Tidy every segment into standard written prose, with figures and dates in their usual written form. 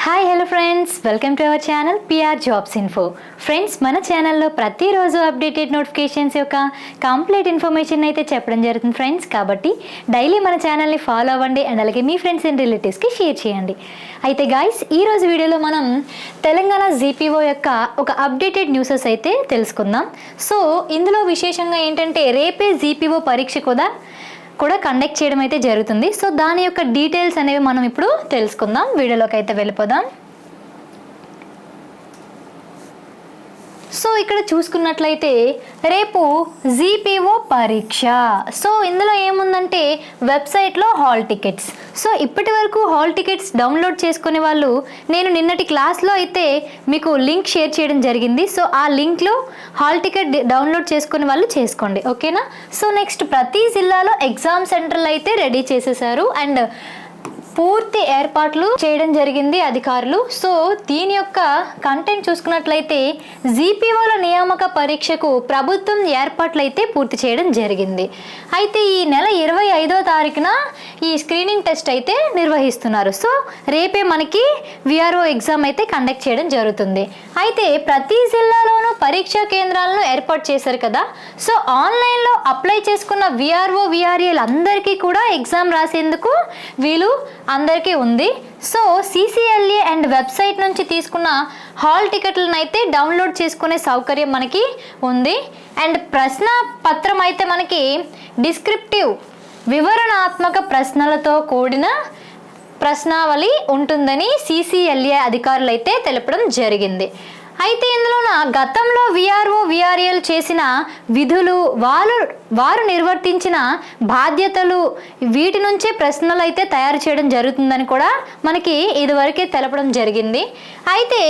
Hi hello friends, welcome to our channel PR jobs info. Friends, మన ఛానల్లో ప్రతిరోజు updated notifications యొక్క complete information అయితే చెప్పడం జరుగుతుంది ఫ్రెండ్స్. కాబట్టి డైలీ మన ఛానల్ని ఫాలో అవ్వండి అండ్ అలాగే మీ ఫ్రెండ్స్ అండ్ రిలేటివ్స్కి షేర్ చేయండి. అయితే గాయ్స్, ఈరోజు వీడియోలో మనం తెలంగాణ జీపీఓ యొక్క ఒక అప్డేటెడ్ న్యూసెస్ అయితే తెలుసుకుందాం. సో ఇందులో విశేషంగా ఏంటంటే రేపే జీపీఓ పరీక్ష కూడా కండక్ట్ చేయడం అయితే జరుగుతుంది. సో దాని యొక్క డీటెయిల్స్ అనేవి మనం ఇప్పుడు తెలుసుకుందాం. వీడియోలోకి అయితే వెళ్ళిపోదాం. సో ఇక్కడ చూసుకున్నట్లయితే రేపు జీపీఓ పరీక్ష. సో ఇందులో ఏముందంటే వెబ్సైట్లో హాల్ టికెట్స్. సో ఇప్పటి వరకు హాల్ టికెట్స్ డౌన్లోడ్ చేసుకునే వాళ్ళు నేను నిన్నటి క్లాస్లో అయితే మీకు లింక్ షేర్ చేయడం జరిగింది. సో ఆ లింక్లో హాల్ టికెట్ డౌన్లోడ్ చేసుకునే వాళ్ళు చేసుకోండి, ఓకేనా. సో నెక్స్ట్, ప్రతి జిల్లాలో ఎగ్జామ్ సెంటర్లు అయితే రెడీ చేసేసారు అండ్ పూర్తి ఏర్పాట్లు చేయడం జరిగింది అధికారులు. సో దీని యొక్క కంటెంట్ చూసుకున్నట్లయితే జీపీఓల నియామక పరీక్షకు ప్రభుత్వం ఏర్పాట్లు అయితే పూర్తి చేయడం జరిగింది. అయితే ఈ నెల 25వ తారీఖున ఈ స్క్రీనింగ్ టెస్ట్ అయితే నిర్వహిస్తున్నారు. సో రేపే మనకి విఆర్ఓ ఎగ్జామ్ అయితే కండక్ట్ చేయడం జరుగుతుంది. అయితే ప్రతి జిల్లాలోనూ పరీక్షా కేంద్రాలను ఏర్పాటు చేశారు కదా. సో ఆన్లైన్లో అప్లై చేసుకున్న విఆర్ఓ విఆర్ఏలు అందరికీ కూడా ఎగ్జామ్ రాసేందుకు వీలు అందరికీ ఉంది. సో సిసిఎల్ఏ అండ్ వెబ్సైట్ నుంచి తీసుకున్న హాల్ టికెట్లను అయితే డౌన్లోడ్ చేసుకునే సౌకర్యం మనకి ఉంది. అండ్ ప్రశ్న పత్రం అయితే మనకి డిస్క్రిప్టివ్ వివరణాత్మక ప్రశ్నలతో కూడిన ప్రశ్నావళి ఉంటుందని సిసిఎల్ఏ అధికారులు అయితే తెలపడం జరిగింది. అయితే ఇందులోన గతంలో విఆర్ఓ విఆర్ఏలు చేసిన విధులు, వారు నిర్వర్తించిన బాధ్యతలు, వీటి నుంచే ప్రశ్నలు అయితే తయారు చేయడం జరుగుతుందని కూడా మనకి ఇదివరకే తెలపడం జరిగింది. అయితే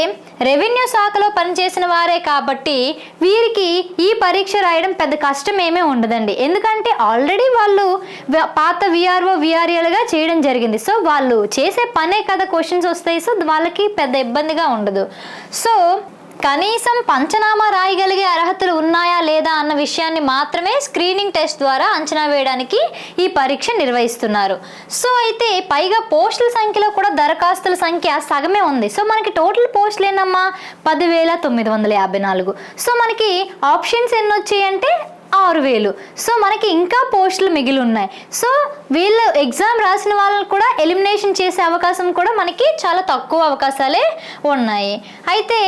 రెవెన్యూ శాఖలో పనిచేసిన వారే కాబట్టి వీరికి ఈ పరీక్ష రాయడం పెద్ద కష్టం ఏమీ ఉండదండి. ఎందుకంటే ఆల్రెడీ వాళ్ళు పాత విఆర్ఓ విఆర్ఏలుగా చేయడం జరిగింది. సో వాళ్ళు చేసే పనే కదా క్వశ్చన్స్ వస్తాయి. సో వాళ్ళకి పెద్ద ఇబ్బందిగా ఉండదు. సో కనీసం పంచనామా రాయగలిగే అర్హతలు ఉన్నాయా లేదా అన్న విషయాన్ని మాత్రమే స్క్రీనింగ్ టెస్ట్ ద్వారా అంచనా వేయడానికి ఈ పరీక్ష నిర్వహిస్తున్నారు. సో అయితే పైగా పోస్టుల సంఖ్యలో కూడా దరఖాస్తుల సంఖ్య సగమే ఉంది. సో మనకి టోటల్ పోస్టులు ఏంటమ్మా 10,954. సో మనకి ఆప్షన్స్ ఎన్ని వచ్చాయంటే 6,000. సో మనకి ఇంకా పోస్టులు మిగిలి ఉన్నాయి. సో వీళ్ళు ఎగ్జామ్ రాసిన వాళ్ళని కూడా ఎలిమినేషన్ చేసే అవకాశం కూడా మనకి చాలా తక్కువ అవకాశాలే ఉన్నాయి. అయితే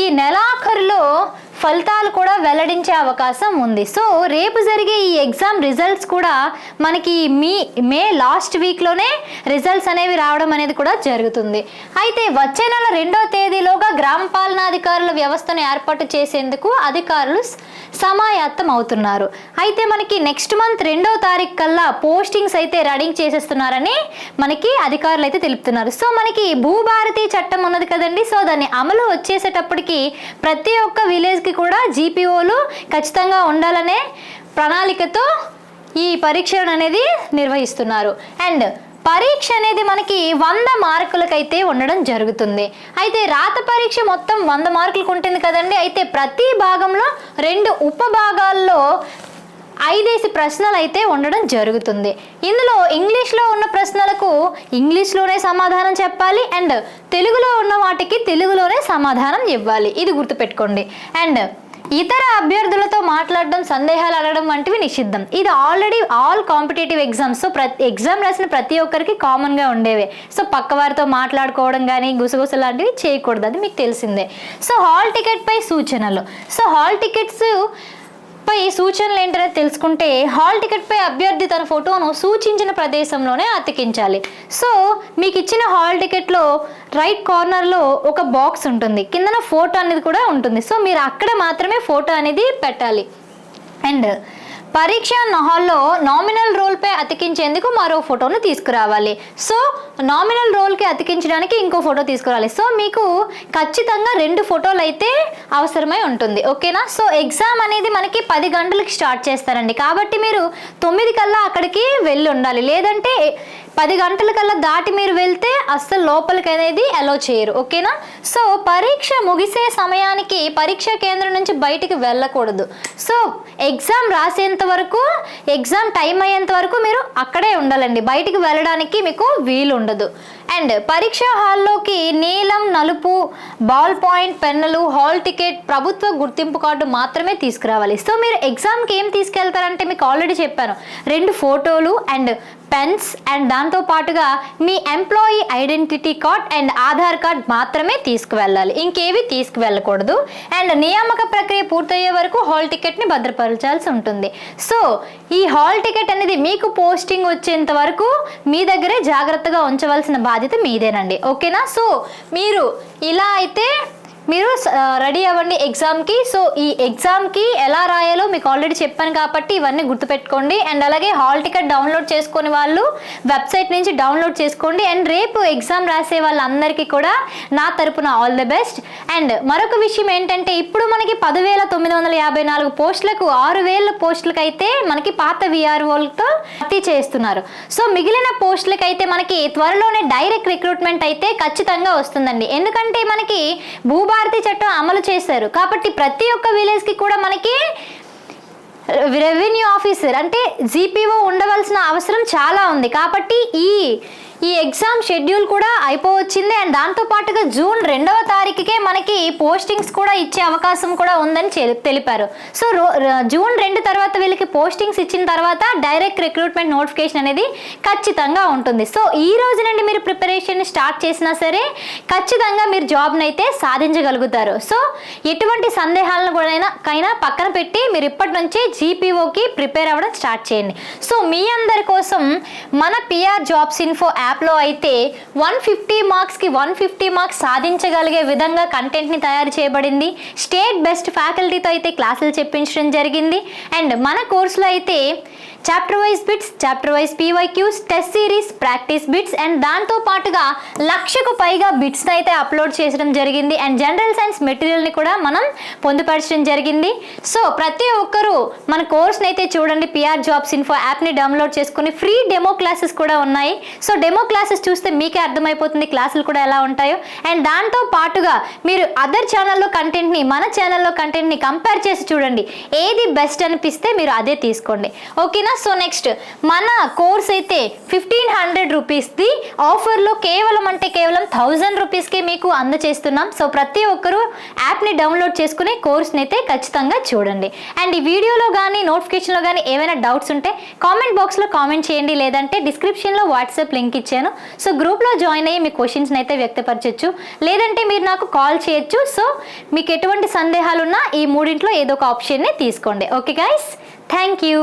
ఈ నెలాఖరులో ఫలితాలు కూడా వెల్లడించే అవకాశం ఉంది. సో రేపు జరిగే ఈ ఎగ్జామ్ రిజల్ట్స్ కూడా మనకి మే లాస్ట్ వీక్లోనే రిజల్ట్స్ అనేవి రావడం అనేది కూడా జరుగుతుంది. అయితే వచ్చే నెల 2వ తేదీలోగా గ్రామ పాలనాధికారుల వ్యవస్థను ఏర్పాటు చేసేందుకు అధికారులు సమాయత్తం అవుతున్నారు. అయితే మనకి నెక్స్ట్ మంత్ 2వ తారీఖు కల్లా పోస్టింగ్స్ అయితే రెడీ చేసేస్తున్నారని మనకి అధికారులు అయితే తెలుపుతున్నారు. సో మనకి భూభారతి చట్టం ఉన్నది కదండి. సో దాన్ని అమలు వచ్చేసేటప్పటికి ప్రతి ఒక్క విలేజ్కి కూడా జీపీఓలు ఖచ్చితంగా ఉండాలనే ప్రణాళికతో ఈ పరీక్షను అనేది నిర్వహిస్తున్నారు. అండ్ పరీక్ష అనేది మనకి 100 మార్కులకైతే ఉండడం జరుగుతుంది. అయితే రాత పరీక్ష మొత్తం 100 మార్కులకు ఉంటుంది కదండి. అయితే ప్రతి భాగంలో 2 ఉపభాగాల్లో 5 ప్రశ్నలు అయితే ఉండడం జరుగుతుంది. ఇందులో ఇంగ్లీష్లో ఉన్న ప్రశ్నలకు ఇంగ్లీష్లోనే సమాధానం చెప్పాలి అండ్ తెలుగులో ఉన్న వాటికి తెలుగులోనే సమాధానం ఇవ్వాలి. ఇది గుర్తుపెట్టుకోండి. అండ్ ఇతర అభ్యర్థులతో మాట్లాడడం, సందేహాలు అడగడం వంటివి నిషిద్ధం. ఇది already all competitive exams. So exam రాసిన ప్రతి ఒక్కరికి కామన్గా ఉండేవే. సో పక్క వారితో మాట్లాడుకోవడం కానీ గుసగుస లాంటివి చేయకూడదు, అది మీకు తెలిసిందే. సో హాల్ టికెట్ పై సూచనలు. సో హాల్ టికెట్స్ పై సూచనలు ఏంటనేది తెలుసుకుంటే, హాల్ టికెట్ పై అభ్యర్థి తన ఫోటోను సూచించిన ప్రదేశంలోనే అతికించాలి. సో మీకు ఇచ్చిన హాల్ టికెట్లో రైట్ కార్నర్లో ఒక బాక్స్ ఉంటుంది, కిందన ఫోటో అనేది కూడా ఉంటుంది. సో మీరు అక్కడ మాత్రమే ఫోటో అనేది పెట్టాలి. అండ్ పరీక్ష హాల్లో నామినల్ రోల్పై అతికించేందుకు మరో ఫోటోను తీసుకురావాలి. సో నామినల్ రోల్కి అతికించడానికి ఇంకో ఫోటో తీసుకురావాలి. సో మీకు ఖచ్చితంగా 2 ఫోటోలు అయితే అవసరమై ఉంటుంది, ఓకేనా. సో ఎగ్జామ్ అనేది మనకి 10 గంటలకు స్టార్ట్ చేస్తారండి. కాబట్టి మీరు 9 కల్లా అక్కడికి వెళ్ళి ఉండాలి. లేదంటే 10 గంటల కల్లా దాటి మీరు వెళ్తే అస్సలు లోపలికి అనేది అలో చేయరు, ఓకేనా. సో పరీక్ష ముగిసే సమయానికి పరీక్షా కేంద్రం నుంచి బయటికి వెళ్ళకూడదు. సో ఎగ్జామ్ రాసేంత అయ్యేంత వరకు, ఎగ్జామ్ టైం అయ్యేంత వరకు మీరు అక్కడే ఉండాలండి, బయటికి వెళ్ళడానికి మీకు వీలు ఉండదు. అండ్ పరీక్షా హాల్లోకి నీలం, నలుపు బాల్ పాయింట్ పెన్నులు, హాల్ టికెట్, ప్రభుత్వ గుర్తింపు కార్డు మాత్రమే తీసుకురావాలి. సో మీరు ఎగ్జామ్కి ఏం తీసుకెళ్తారంటే మీకు ఆల్రెడీ చెప్పాను, 2 ఫోటోలు అండ్ పెన్స్ అండ్ దాంతో పాటుగా మీ employee identity card and Aadhaar card మాత్రమే తీసుకువెళ్ళాలి, ఇంకేవి తీసుకువెళ్ళకూడదు. అండ్ నియామక ప్రక్రియ పూర్తయ్యే వరకు హాల్ టికెట్ని భద్రపరచాల్సి ఉంటుంది. సో ఈ హాల్ టికెట్ అనేది మీకు పోస్టింగ్ వచ్చేంత వరకు మీ దగ్గరే జాగ్రత్తగా ఉంచవలసిన బాధ్యత మీదేనండి, ఓకేనా? సో మీరు ఇలా అయితే మీరు రెడీ అవ్వండి ఎగ్జామ్కి. సో ఈ ఎగ్జామ్కి ఎలా రాయాలో మీకు ఆల్రెడీ చెప్పాను కాబట్టి ఇవన్నీ గుర్తుపెట్టుకోండి. అండ్ అలాగే హాల్ టికెట్ డౌన్లోడ్ చేసుకునే వాళ్ళు వెబ్సైట్ నుంచి డౌన్లోడ్ చేసుకోండి. అండ్ రేపు ఎగ్జామ్ రాసే వాళ్ళందరికీ కూడా నా తరపున ఆల్ ది బెస్ట్. అండ్ మరొక విషయం ఏంటంటే, ఇప్పుడు మనకి 10,954 పోస్టులకు 6,000 పోస్టులకు అయితే మనకి పాత విఆర్ఓలతో భర్తీ చేస్తున్నారు. సో మిగిలిన పోస్టులకు అయితే మనకి త్వరలోనే డైరెక్ట్ రిక్రూట్మెంట్ అయితే ఖచ్చితంగా వస్తుందండి. ఎందుకంటే మనకి భూభారతి చట్టం అమలు చేశారు కాబట్టి ప్రతి ఒక్క విలేజ్కి కూడా మనకి రెవెన్యూ ఆఫీసర్ అంటే జీపీఓ ఉండవలసిన అవసరం చాలా ఉంది. కాబట్టి ఈ ఎగ్జామ్ షెడ్యూల్ కూడా అయిపోవచ్చింది. అండ్ దాంతో పాటుగా జూన్ 2వ తారీఖుకే మనకి పోస్టింగ్స్ కూడా ఇచ్చే అవకాశం కూడా ఉందని తెలిపారు. సో జూన్ 2 తర్వాత వీళ్ళకి పోస్టింగ్స్ ఇచ్చిన తర్వాత డైరెక్ట్ రిక్రూట్మెంట్ నోటిఫికేషన్ అనేది ఖచ్చితంగా ఉంటుంది. సో ఈ రోజు నుండి మీరు ప్రిపరేషన్ స్టార్ట్ చేసినా సరే ఖచ్చితంగా మీరు జాబ్ని అయితే సాధించగలుగుతారు. సో ఎటువంటి సందేహాలను కూడా పక్కన పెట్టి మీరు ఇప్పటి నుంచే జీపీఓకి ప్రిపేర్ అవ్వడం స్టార్ట్ చేయండి. సో మీ అందరి కోసం మన పిఆర్ జాబ్స్ ఇన్ఫో యాప్లో అయితే 150 మార్క్స్కి 150 మార్క్స్ సాధించగలిగే విధంగా కంటెంట్ని తయారు చేయబడింది. స్టేట్ బెస్ట్ ఫ్యాకల్టీతో అయితే క్లాసులు చెప్పించడం జరిగింది. అండ్ మన కోర్సులో అయితే chapter wise bits, chapter wise PYQs, test series, practice bits and దాంతో పాటుగా 1,00,000కు పైగా బిట్స్ అయితే అప్లోడ్ చేయడం జరిగింది. అండ్ జనరల్ సైన్స్ మెటీరియల్ని కూడా మనం పొందుపరచడం జరిగింది. సో ప్రతి ఒక్కరూ మన కోర్స్ని అయితే చూడండి. పిఆర్ జాబ్స్ ఇన్ఫో యాప్ని డౌన్లోడ్ చేసుకుని ఫ్రీ డెమో క్లాసెస్ కూడా ఉన్నాయి. సో డెమో క్లాసెస్ చూస్తే మీకే అర్థమైపోతుంది క్లాసులు కూడా ఎలా ఉంటాయో. అండ్ దాంతో పాటుగా మీరు అదర్ ఛానల్లో కంటెంట్ని మన ఛానల్లో కంటెంట్ని కంపేర్ చేసి చూడండి, ఏది బెస్ట్ అనిపిస్తే మీరు అదే తీసుకోండి, ఓకేనా? సో నెక్స్ట్ మన కోర్స్ అయితే 1,500 రూపీస్ది ఆఫర్లో కేవలం 1,000 రూపీస్కి మీకు అందజేస్తున్నాం. సో ప్రతి ఒక్కరూ యాప్ని డౌన్లోడ్ చేసుకుని కోర్స్ని అయితే ఖచ్చితంగా చూడండి. అండ్ ఈ వీడియోలో కానీ నోటిఫికేషన్లో కానీ ఏమైనా డౌట్స్ ఉంటే కామెంట్ బాక్స్లో కామెంట్ చేయండి, లేదంటే డిస్క్రిప్షన్లో వాట్సాప్ లింక్ ఇచ్చాను. సో గ్రూప్లో జాయిన్ అయ్యి మీ క్వశ్చన్స్ని అయితే వ్యక్తపరచచ్చు, లేదంటే మీరు నాకు కాల్ చేయొచ్చు. సో మీకు ఎటువంటి సందేహాలు ఉన్నా ఈ మూడింట్లో ఏదో ఒక ఆప్షన్ని తీసుకోండి. Okay guys, thank you.